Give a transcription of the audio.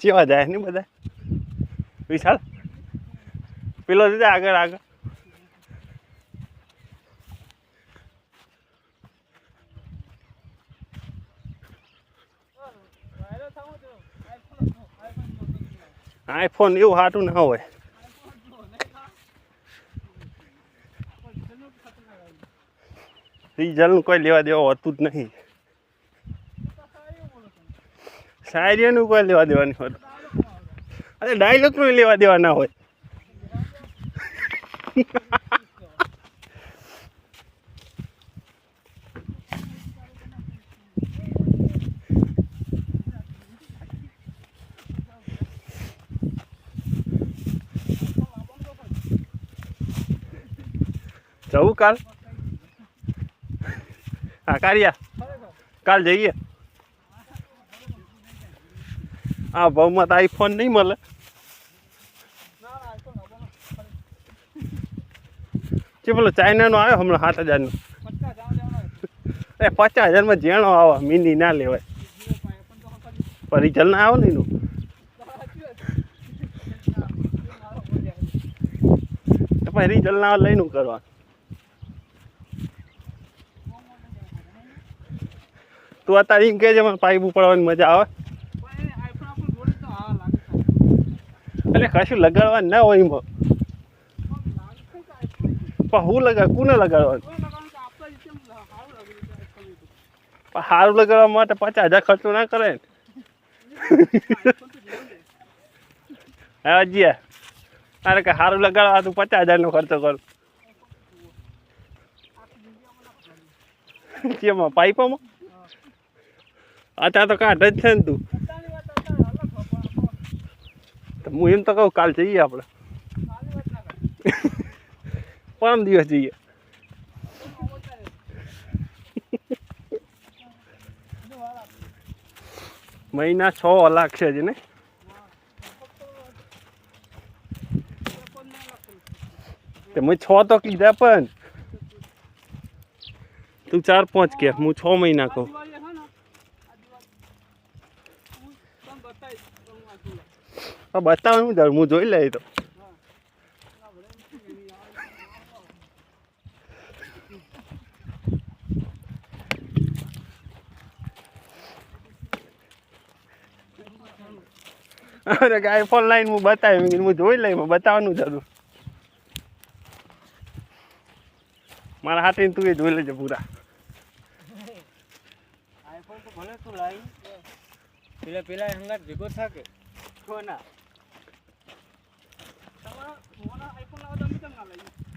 ચેવા જાય ને બધા વિશાલ પેલો જ આગળ આગળ આઈફોન એવું હાટું ના હોય રિઝલ્ટનું કોઈ લેવા દેવા હોતું જ નહીં શાયરીઓનું કોઈ લેવા દેવા નહીં હોતું અરે ડાયલોગનું લેવા દેવા ના હોય જવું કાલ હા કારિયા કાલ જઈએ આ ભાવમાં તો આઈફોન નહીં મળે કે પેલો ચાઇનાનો આવ્યો હમણાં 7,000નો એ 50,000માં જેણો આવે મિની ના લેવાય પણ રિઝલ્ટ ના આવે ને એનું તો પછી રિઝલ્ટ ના આવે લઈને કરવાનું તું અત્યારે એમ કહેજે મને પાઇપ ઉપાડવાની મજા આવે એટલે કશું લગાડવાનું ના હોય એમાં પણ હું કોને લગાડવાનું પણ સારું લગાડવા માટે 50,000 ખર્ચો ના કરે ને હા હજી તારે કે સારું લગાડવા તું 50,000નો ખર્ચો કર કેમાં પાઇપમાં અત્યારે તો કાઢ જ છે ને તું હું એમ તો કહું કાલ જઈએ આપણે પરમ દિવસ જઈએ મહિના 6 લાગશે જ ને મેં 6 તો કીધા પણ તું 4-5 કે હું 6 મહિના કહું બતાવવાનું જરૂર હું જોઈ લઈ તો અરે આઈફોન લાઈન હું બતાવી હું જોઈ લઈ બતાવવાનું જરૂર મારા હાથે તું એ જોઈ લેજે પૂરા આઈફોન તો ભલે તું લાવી પેલા હંગાત ભેગો થાકે ના તમારા આઈફોન લાવો તો અમે કેમ ના લઈએ